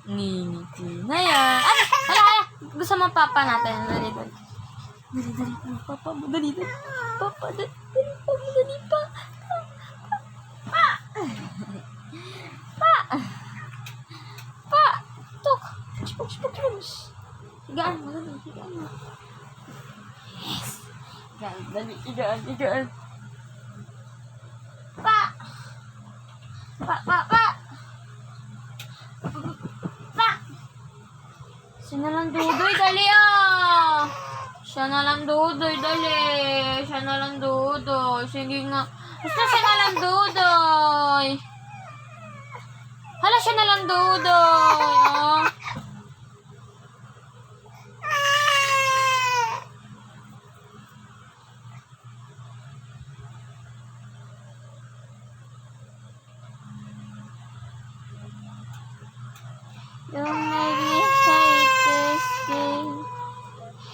Ngingiti na yan. Ay, hala. Gusto mo papa natin. Dali. Papa, dali. Papa, dali. Pa. Pa. Tok. Push. Higaan mo. Yes. Dali. Higaan. Pa. Siya na lang dudoy, dali ah! Siya na lang dudoy, dali! Siya na lang dudoy. Sige nga. Basta siya na lang dudoy. Hala, siya na lang dudoy. Oh. Don't make me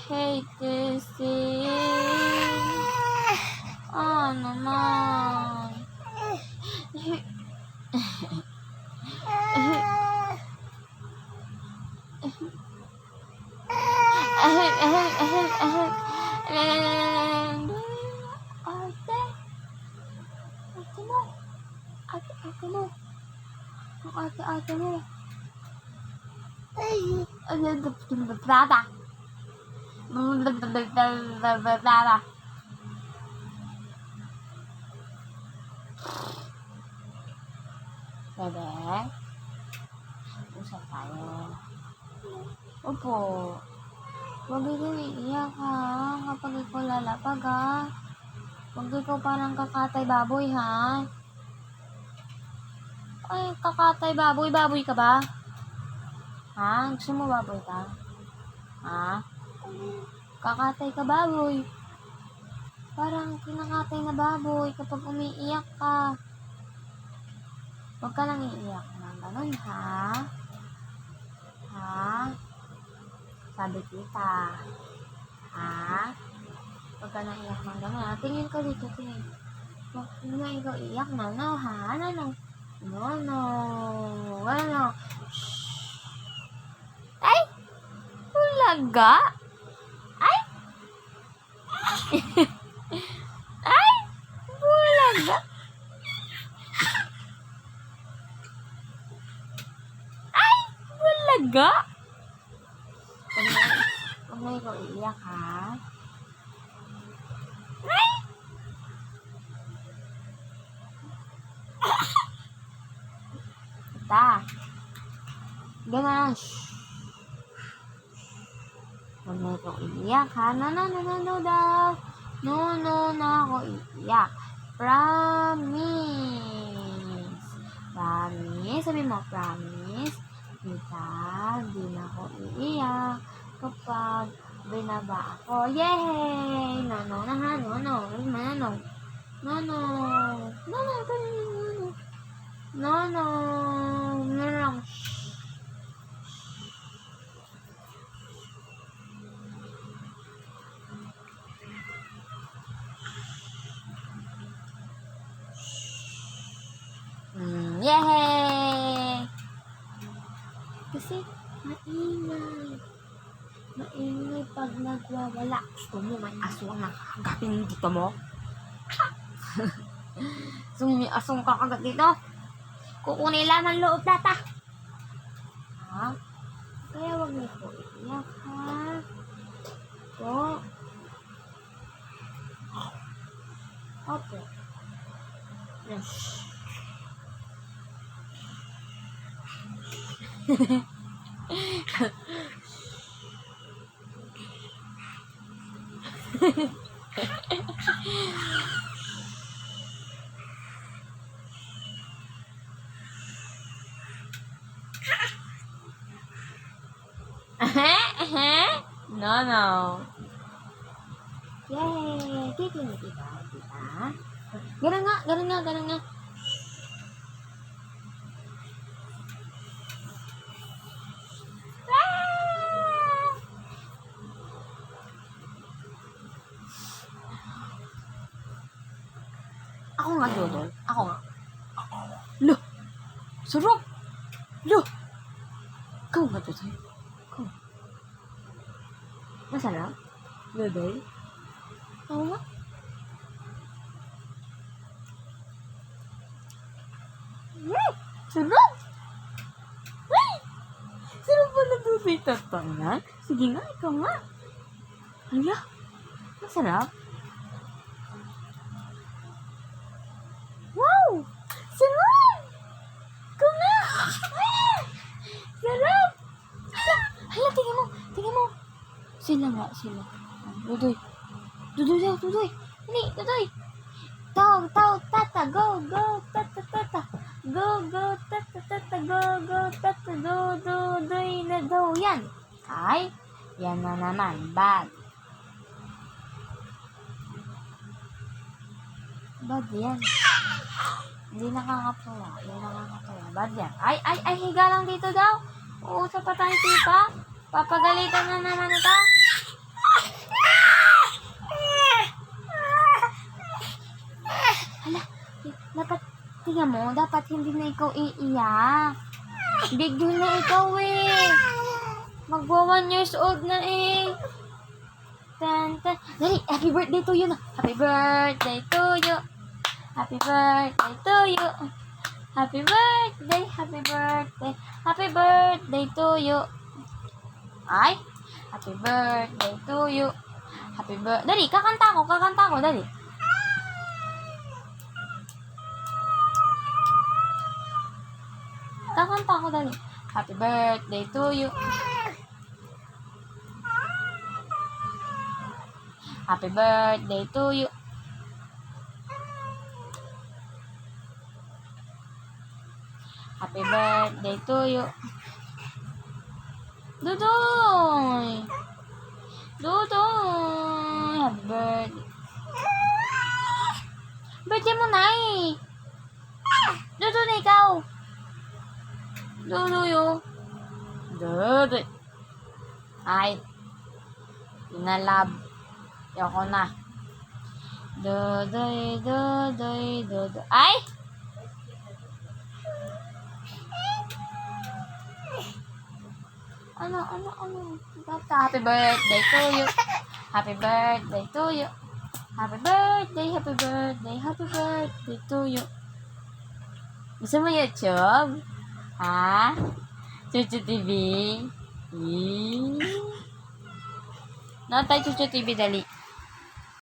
hate this thing. Oh, naman. Ate mo. Bebe, usap tayo. Opo. Huwag ikaw iiyak ha, kapag ikaw lalapag ha. Huwag ikaw parang kakatay baboy ha. Ay, kakatay baboy ka ba? Ha? Gusto mo baboy ka? Ha? Kakatay ka baboy. Parang kinakatay na baboy kapag umiiyak ka. Huwag ka lang iiyak ng ganun, ha? Ha? Sabi kita. Ha? Huwag ka lang iiyak ng ganun, ha? Tingin ka dito, tingin. Huwag na ikaw iiyak, no, ha? No. Ay! Bulaga? Ay! Ay! Bulaga? Ay! Bulaga? Huwag na ikaw iiyak, ha? Ay! Ita. Ganun. Huwag na ikaw iiyak, ha? No daw. No, na ako iiyak. Promise. Sabi mo, promise. Kita, di na ako iiyak kapag binaba ako. Yay! No, na ha? No lang. Yay! Kasi maingay pag nagwawala. Gusto mo may aso ang nakakagapin dito mo? So may asong kakagat dito? Kukunin lamang loob data. Ha? Kaya wag mo po iiyak, ha? Po. Opo. Yes. No. Yay! Kikinig kita. Ganun nga. Ako nga, Dodol. Ako nga. Lo! Sarap! Lo! Ikaw nga, Dudoy. Ikaw. Masarap? Dudoy? Oo nga. Sarap! Ay! Sarap pala, Dudoy. Totoo nga. Sige nga, ikaw nga. Hala, masarap. Wow! Sarap! Ikaw nga! Ah! Sarap! Hala, tingnan mo. Tingnan mo. Sila nga, sila. Dudoy. Dudoy daw, Dudoy. Dali, Dudoy. Tawag, tawag, tata. Go, go, tata, tata. Go, go, tata, tata. Go, go, tata. Dudoy na daw yan. Ay, yan na naman. Bad. Bad yan. Hindi nakakatuwa. Hindi nakakatuwa. Bad yan. Ay, higa lang dito daw. Uusap pa tayo, tipa. Papagalitan na naman ito. Hala, dapat, tingnan mo, dapat hindi na ikaw iiyak. Big deal na ikaw eh. Magwa 1 years old na eh. Tan, tan. Dali, happy birthday to you na. Happy birthday to you. Happy birthday to you. Happy birthday, happy birthday. Happy birthday to you. Ay, happy birthday to you. Happy birthday. Dali, kakanta ko, dali. Kakanta ko, dali. Happy birthday to you. Happy birthday to you. Happy birthday to you. Dudoy! Dudoy! Happy birthday. Birthday mo na eh. Dudoy na ikaw. Dudoy oh. Dudoy. Ay. Pinalab. Yoko na. Dudoy, Dudoy, Dudoy. Ay! Ano? Happy birthday to you. Happy birthday to you. Happy birthday, happy birthday, happy birthday to you. Gusto mo YouTube? Ha? Chuchu TV? No, tayo Chuchu TV, dali.